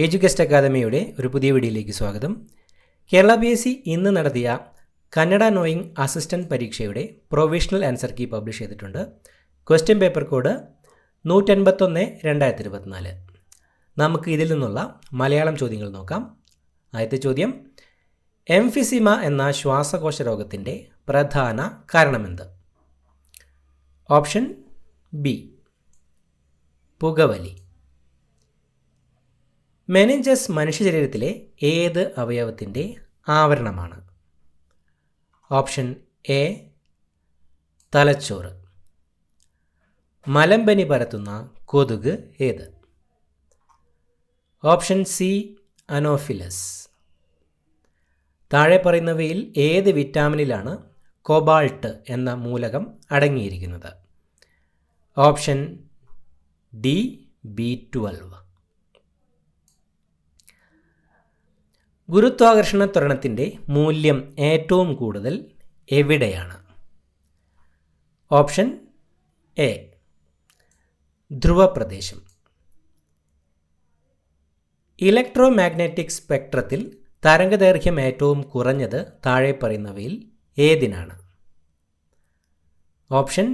എഡ്യൂകസ്റ്റ് അക്കാദമിയുടെ ഒരു പുതിയ വീഡിയോയിലേക്ക് സ്വാഗതം. കേരള PSC ഇന്ന് നടത്തിയ കന്നഡ നോയിങ് അസിസ്റ്റൻറ്റ് പരീക്ഷയുടെ പ്രൊവിഷണൽ ആൻസർ കീ പബ്ലിഷ് ചെയ്തിട്ടുണ്ട്. Question paper code 181/2024. നമുക്ക് ഇതിൽ നിന്നുള്ള മലയാളം ചോദ്യങ്ങൾ നോക്കാം. ആദ്യത്തെ ചോദ്യം, എംഫിസിമ എന്ന ശ്വാസകോശ രോഗത്തിൻ്റെ പ്രധാന കാരണമെന്ത്? ഓപ്ഷൻ ബി പുകവലി. മെനിഞ്ചസ് മനുഷ്യശരീരത്തിലെ ഏത് അവയവത്തിൻ്റെ ആവരണമാണ്? ഓപ്ഷൻ എ തലച്ചോറ്. മലമ്പനി പരത്തുന്ന കൊതുക് ഏത്? Option C anopheles. താഴെ പറയുന്നവയിൽ ഏത് വിറ്റാമിനിലാണ് കൊബാൾട്ട് എന്ന മൂലകം അടങ്ങിയിരിക്കുന്നത്? Option D B12. ഗുരുത്വാകർഷണ ത്വരണത്തിൻ്റെ മൂല്യം ഏറ്റവും കൂടുതൽ എവിടെയാണ്? ഓപ്ഷൻ എ ധ്രുവപ്രദേശം. ഇലക്ട്രോ മാഗ്നറ്റിക് സ്പെക്ട്രത്തിൽ തരംഗദൈർഘ്യം ഏറ്റവും കുറഞ്ഞത് താഴെ പറയുന്നവയിൽ ഏതിനാണ്? Option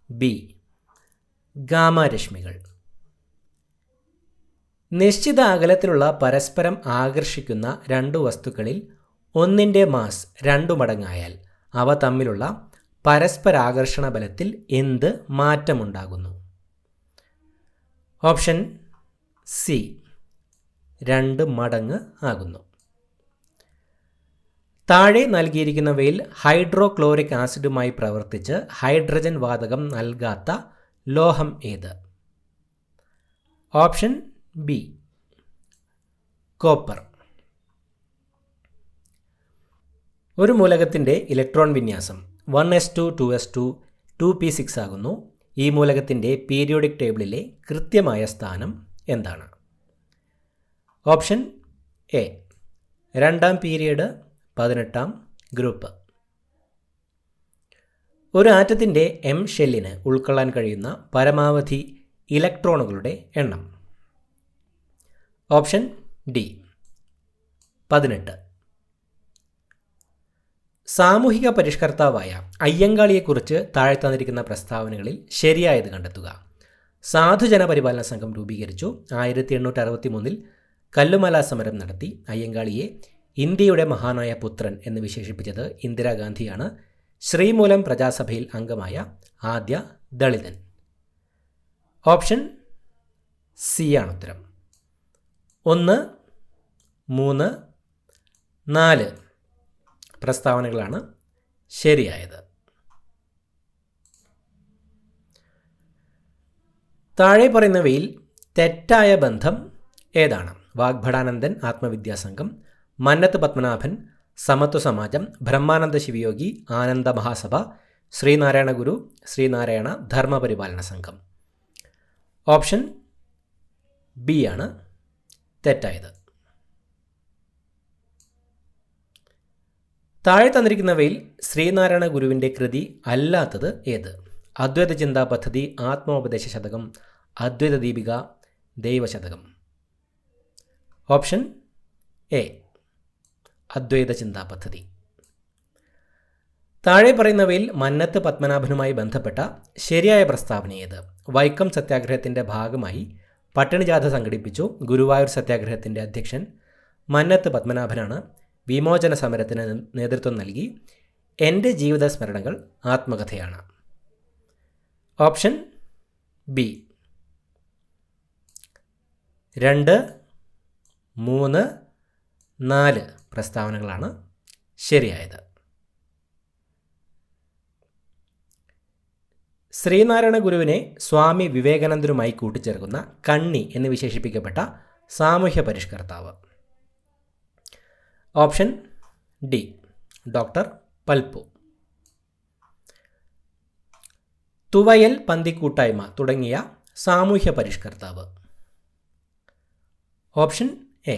B ഗാമാരശ്മികൾ. നിശ്ചിത അകലത്തിലുള്ള പരസ്പരം ആകർഷിക്കുന്ന രണ്ട് വസ്തുക്കളിൽ ഒന്നിൻ്റെ മാസ് 2 മടങ്ങായാൽ അവ തമ്മിലുള്ള പരസ്പരാകർഷണ ബലത്തിൽ എന്ത് മാറ്റമുണ്ടാകുന്നു? ഓപ്ഷൻ സി 2 മടങ്ങ് ആകുന്നു. താഴെ നൽകിയിരിക്കുന്നവയിൽ ഹൈഡ്രോക്ലോറിക് ആസിഡുമായി പ്രവർത്തിച്ച് ഹൈഡ്രജൻ വാതകം നൽകാത്ത ലോഹം ഏത്? Option B copper. ഒരു മൂലകത്തിൻ്റെ ഇലക്ട്രോൺ വിന്യാസം 1s2 2s2 2p6 ആകുന്നു. ഈ മൂലകത്തിൻ്റെ പീരിയോഡിക് ടേബിളിലെ കൃത്യമായ സ്ഥാനം എന്താണ്? Option A 2ാം period 18ാം group. ഒരു ആറ്റത്തിൻ്റെ M ഷെല്ലിന് ഉൾക്കൊള്ളാൻ കഴിയുന്ന പരമാവധി ഇലക്ട്രോണുകളുടെ എണ്ണം? Option D 18. സാമൂഹിക പരിഷ്കർത്താവായ അയ്യങ്കാളിയെക്കുറിച്ച് താഴെ തന്നിരിക്കുന്ന പ്രസ്താവനകളിൽ ശരിയായത് കണ്ടെത്തുക. സാധുജന പരിപാലന സംഘം രൂപീകരിച്ചു. 1863 കല്ലുമല സമരം നടത്തി. അയ്യങ്കാളിയെ ഇന്ത്യയുടെ മഹാനായ പുത്രൻ എന്ന് വിശേഷിപ്പിച്ചത് ഇന്ദിരാഗാന്ധിയാണ്. ശ്രീമൂലം പ്രജാസഭയിൽ അംഗമായ ആദ്യ ദളിതൻ? ഓപ്ഷൻ സി ആണ് ഉത്തരം. 1, 3, 4 പ്രസ്താവനകളാണ് ശരിയായത്. താഴെ പറയുന്നവയിൽ തെറ്റായ ബന്ധം ഏതാണ്? വാഗ്ഭടാനന്ദൻ ആത്മവിദ്യാസംഘം, മന്നത്ത് പത്മനാഭൻ സമത്വ സമാജം, ബ്രഹ്മാനന്ദ ശിവയോഗി ആനന്ദ മഹാസഭ, ശ്രീനാരായണ ഗുരു ശ്രീനാരായണ ധർമ്മപരിപാലന സംഘം? ഓപ്ഷൻ ബി ആണ് തെറ്റായത്. താഴെ തന്നിരിക്കുന്നവയിൽ ശ്രീനാരായണ ഗുരുവിൻ്റെ കൃതി അല്ലാത്തത് ഏത്? അദ്വൈത ചിന്താ പദ്ധതി, ആത്മോപദേശ ശതകം, അദ്വൈത ദീപിക, ദൈവശതകം? ഓപ്ഷൻ എ അദ്വൈത ചിന്താ പദ്ധതി. താഴെ പറയുന്നവയിൽ മന്നത്ത് പത്മനാഭനുമായി ബന്ധപ്പെട്ട ശരിയായ പ്രസ്താവന ഏത്? വൈക്കം സത്യാഗ്രഹത്തിൻ്റെ ഭാഗമായി പട്ടിണിജാഥ സംഘടിപ്പിച്ചു. ഗുരുവായൂർ സത്യാഗ്രഹത്തിൻ്റെ അധ്യക്ഷൻ മന്നത്ത് പത്മനാഭനാണ്. വിമോചന സമരത്തിന് നേതൃത്വം നൽകി. എൻ്റെ ജീവിത സ്മരണകൾ ആത്മകഥയാണ്? ഓപ്ഷൻ ബി 2, 3, 4 പ്രസ്താവനകളാണ് ശരിയായത്. ശ്രീനാരായണ ഗുരുവിനെ സ്വാമി വിവേകാനന്ദനുമായി കൂട്ടിച്ചേർക്കുന്ന കണ്ണി എന്ന് വിശേഷിപ്പിക്കപ്പെട്ട സാമൂഹ്യ പരിഷ്കർത്താവ്? Option D doctor Palpu. തുവയൽ പന്തിക്കൂട്ടായ്മ തുടങ്ങിയ സാമൂഹ്യ പരിഷ്കർത്താവ്? Option A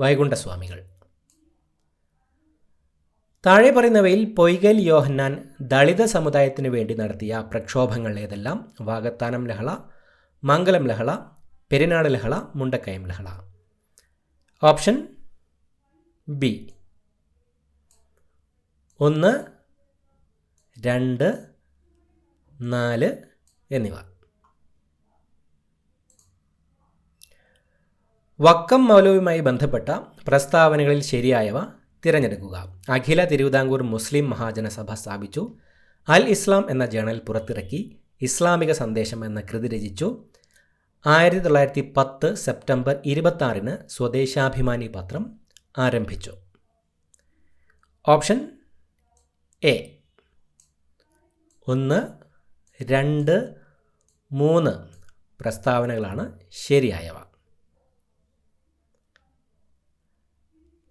വൈകുണ്ഠസ്വാമികൾ. താഴെ പറയുന്നവയിൽ പൊയ്കൽ യോഹന്നാൻ ദളിത സമുദായത്തിനു വേണ്ടി നടത്തിയ പ്രക്ഷോഭങ്ങൾ ഏതെല്ലാം? വാകത്താനം ലഹള, മംഗലം ലഹള, പെരിനാട് ലഹള, മുണ്ടക്കയം ലഹള? ഓപ്ഷൻ ബി 1, 2, 4 എന്നിവ. വക്കം മൗലവിയുമായി ബന്ധപ്പെട്ട പ്രസ്താവനകളിൽ ശരിയായവ തിരഞ്ഞെടുക്കുക. അഖില തിരുവിതാംകൂർ മുസ്ലിം മഹാജനസഭ സ്ഥാപിച്ചു. അൽ ഇസ്ലാം എന്ന ജേണൽ പുറത്തിറക്കി. ഇസ്ലാമിക സന്ദേശം എന്ന കൃതി രചിച്ചു. 1910 സെപ്റ്റംബർ 26 സ്വദേശാഭിമാനി പത്രം ആരംഭിച്ചു. ഓപ്ഷൻ എ 1, 2, 3 പ്രസ്താവനകളാണ് ശരിയായവ.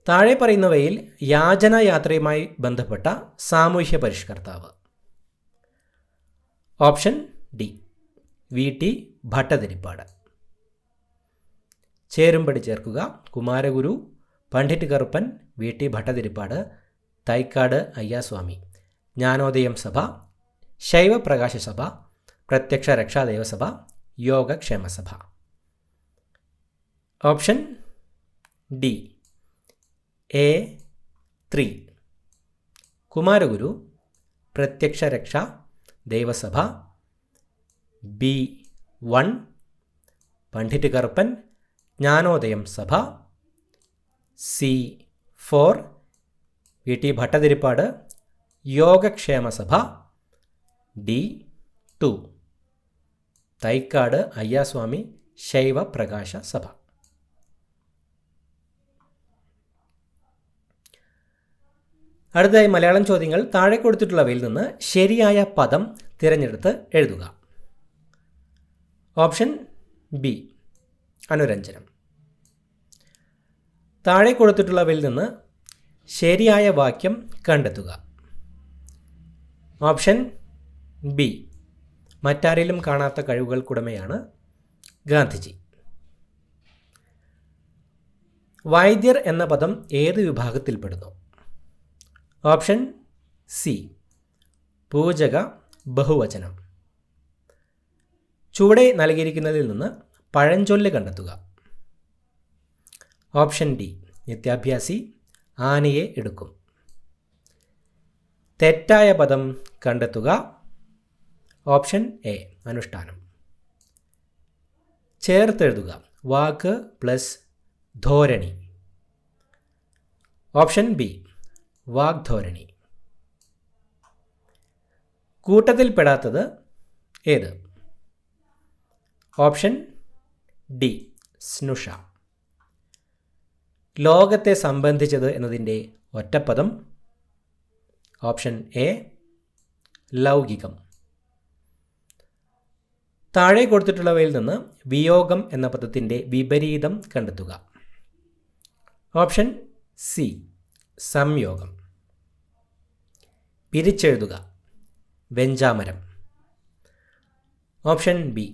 താഴെ പറയുന്നവയിൽ യാചനായാത്രയുമായി ബന്ധപ്പെട്ട സാമൂഹ്യ പരിഷ്കർത്താവ്. Option D VT Bhattathiripad. ചേരുംപടി ചേർക്കുക. കുമാരഗുരു, പണ്ഡിറ്റ് കറുപ്പൻ, VT ഭട്ടതിരിപ്പാട്, തൈക്കാട് അയ്യാസ്വാമി, ജ്ഞാനോദയം സഭ, Shaivaprakasha Sabha, Prathyaksha Rakshadevasabha, Yogakshemasabha. Option D A3 Kumaraguru, Prathyaksha Raksha ദേവസഭ, B1 Pandit Karuppan, Jnanodayam സഭ, C4 VT Bhattathiripad, Yogakshemasabha, D2 Thycaud Ayyaswamy Shaivaprakasha സഭ. അടുത്തതായി മലയാളം ചോദ്യങ്ങൾ. താഴെ കൊടുത്തിട്ടുള്ളവയിൽ നിന്ന് ശരിയായ പദം തിരഞ്ഞെടുത്ത് എഴുതുക. ഓപ്ഷൻ ബി അനുരഞ്ജനം. താഴെ കൊടുത്തിട്ടുള്ളവയിൽ നിന്ന് ശരിയായ വാക്യം കണ്ടെത്തുക. ഓപ്ഷൻ ബി മറ്റാരിലും കാണാത്ത കഴിവുകൾക്കുടമയാണ് ഗാന്ധിജി. വൈദ്യർ എന്ന പദം ഏത് വിഭാഗത്തിൽപ്പെടുന്നു? ഓപ്ഷൻ സി പൂജക ബഹുവചനം. ചുവടെ നൽകിയിരിക്കുന്നതിൽ നിന്ന് പഴഞ്ചൊല്ല് കണ്ടെത്തുക. ഓപ്ഷൻ ഡി നിത്യാഭ്യാസി, ആനയെ എടുക്കും. തെറ്റായ പദം കണ്ടെത്തുക. ഓപ്ഷൻ എ അനുഷ്ഠാനം. ചേർത്തെഴുതുക. വാക്ക് പ്ലസ് ധോരണി. ഓപ്ഷൻ ബി വാഗ്ധോരണി. കൂട്ടത്തിൽപ്പെടാത്തത് ഏത്? ഓപ്ഷൻ ഡി സ്നുഷ. ലോകത്തെ സംബന്ധിച്ചത് എന്നതിൻ്റെ ഒറ്റപ്പദം. Option A ലൗകികം. താഴെ കൊടുത്തിട്ടുള്ളവയിൽ നിന്ന് വിയോഗം എന്ന പദത്തിൻ്റെ വിപരീതം കണ്ടെത്തുക. ഓപ്ഷൻ സി സംയോഗം. പിരിച്ചെഴുതുക. വെഞ്ചാമരം. ഓപ്ഷൻ ബി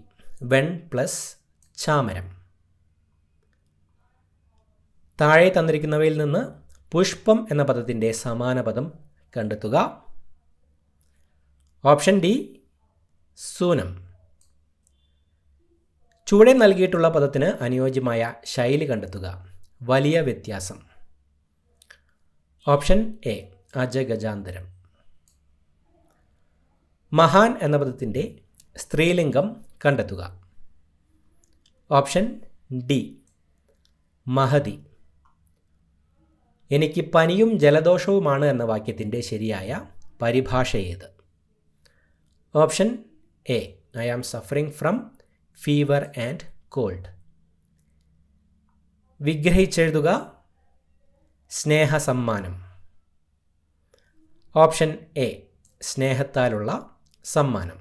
വെൺ പ്ലസ് ചാമരം. താഴെ തന്നിരിക്കുന്നവയിൽ നിന്ന് പുഷ്പം എന്ന പദത്തിൻ്റെ സമാന പദം കണ്ടെത്തുക. ഓപ്ഷൻ ഡി സൂനം. ചുവടെ നൽകിയിട്ടുള്ള പദത്തിന് അനുയോജ്യമായ ശൈലി കണ്ടെത്തുക. വലിയ വ്യത്യാസം. ഓപ്ഷൻ എ അജഗജാന്തരം. മഹാൻ എന്ന പദത്തിൻ്റെ സ്ത്രീലിംഗം കണ്ടെത്തുക. ഓപ്ഷൻ ഡി മഹതി. എനിക്ക് പനിയും ജലദോഷവുമാണ് എന്ന വാക്യത്തിൻ്റെ ശരിയായ പരിഭാഷ ഏത്? Option A I am suffering from fever and cold. വിഗ്രഹിച്ചെഴുതുക. സ്നേഹസമ്മാനം. ഓപ്ഷൻ എ സ്നേഹത്താലുള്ള സമ്മാനം.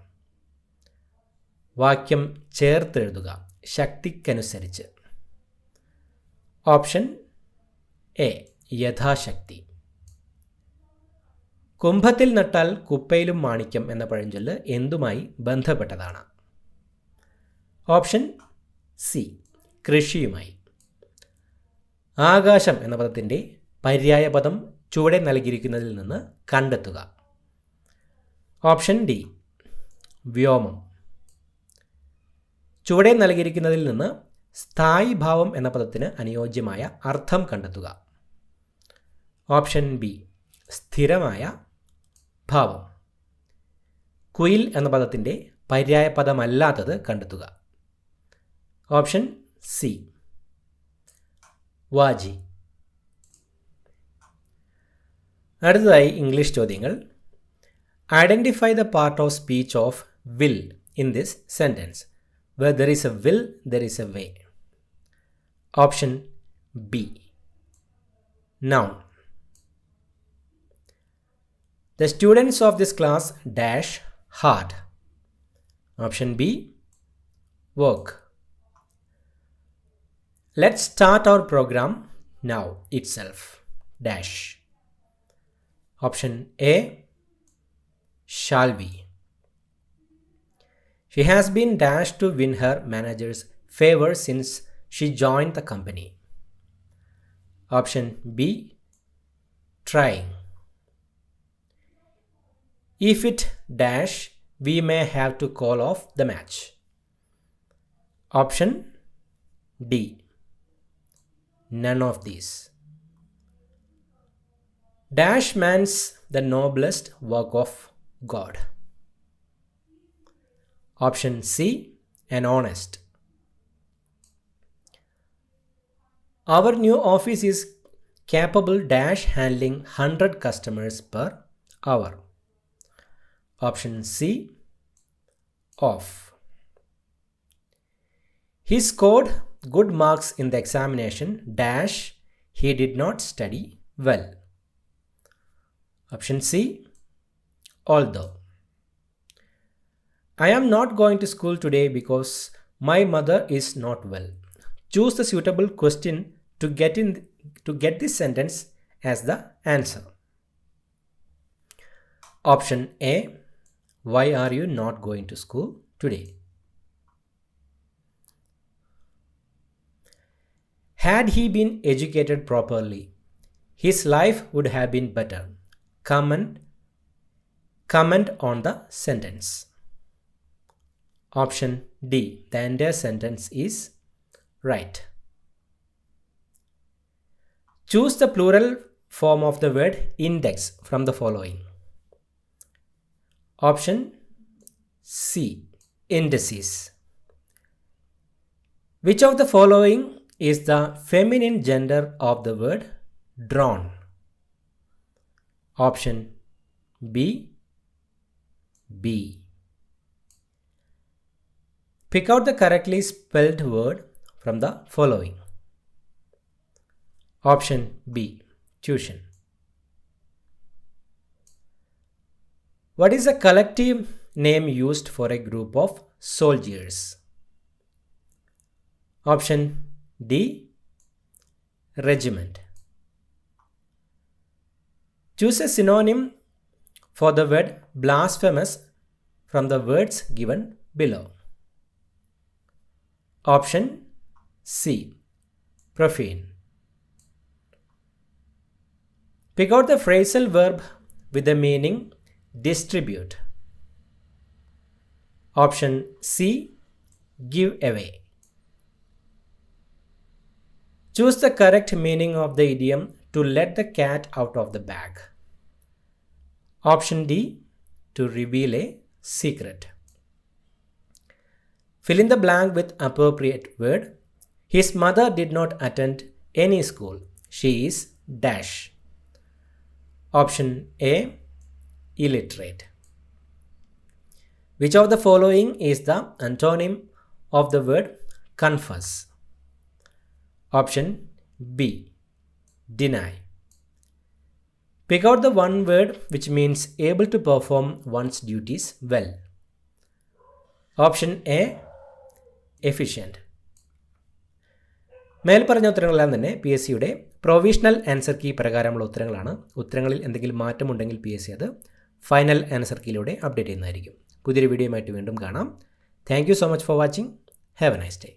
വാക്യം ചേർത്തെഴുതുക. ശക്തിക്കനുസരിച്ച്. Option A യഥാശക്തി. കുംഭത്തിൽ നട്ടാൽ കുപ്പയിലും മാണിക്യം എന്ന പഴഞ്ചൊല്ല് എന്തുമായി ബന്ധപ്പെട്ടതാണ്? ഓപ്ഷൻ സി കൃഷിയുമായി. ആകാശം എന്ന പദത്തിൻ്റെ പര്യായ പദം ചുവടെ നൽകിയിരിക്കുന്നതിൽ നിന്ന് കണ്ടെത്തുക. ഓപ്ഷൻ ഡി വ്യോമം. ചുവടെ നൽകിയിരിക്കുന്നതിൽ നിന്ന് സ്ഥായി ഭാവം എന്ന പദത്തിന് അനുയോജ്യമായ അർത്ഥം കണ്ടെത്തുക. ഓപ്ഷൻ ബി സ്ഥിരമായ ഭാവം. കുയിൽ എന്ന പദത്തിൻ്റെ പര്യായ പദമല്ലാത്തത് കണ്ടെത്തുക. ഓപ്ഷൻ സി വാജി. അടുത്തതായി ഇംഗ്ലീഷ് ചോദ്യങ്ങൾ. Identify the part of speech of will in this sentence. Where there is a will, there is a way. Option B. Noun. The students of this class dash hard. Option B. Work. Let's start our program now itself. Dash. Option A. Shall we. She has been dashed to win her manager's favor since she joined the company. Option B. Trying. If it dash, we may have to call off the match. Option D. None of these. Dash man's the noblest work of God. Option C. An honest. Our new office is capable dash handling 100 customers per hour. Option C. Off. He scored good marks in the examination dash he did not study well. Option C. Although. I am not going to school today because my mother is not well. Choose the suitable question to get this sentence as the answer. Option A. Why are you not going to school today? Had he been educated properly, his life would have been better. Comment on the sentence. Option D. The entire sentence is right. Choose the plural form of the word index from the following. Option C. Indices. Which of the following is the feminine gender of the word drawn? Option B. B. Pick out the correctly spelled word from the following. Option B. Tuition. What is a collective name used for a group of soldiers? Option D. Regiment. Choose a synonym for the word blasphemous from the words given below. Option C. Profane. Pick out the phrasal verb with the meaning distribute. Option C. Give away. Choose the correct meaning of the idiom to let the cat out of the bag. Option D. To reveal a secret. Fill in the blank with appropriate word. His mother did not attend any school. She is dash. Option A. Illiterate. Which of the following is the antonym of the word confess? Option B. Deny. Pick out the one word which means able to perform one's duties well. Option A. Efficient. മേൽപ്പറഞ്ഞ ഉത്തരങ്ങളെല്ലാം തന്നെ PSCയുടെ provisional answer key പ്രകാരമുള്ള ഉത്തരങ്ങളാണ്. ഉത്തരങ്ങളിൽ എന്തെങ്കിലും മാറ്റമുണ്ടെങ്കിൽ PSC അത് final answer കീയിലൂടെ update ചെയ്യുന്നതായിരിക്കും. പുതിയൊരു വീഡിയോയുമായിട്ട് വീണ്ടും കാണാം. Thank you so much for watching. Have A nice day.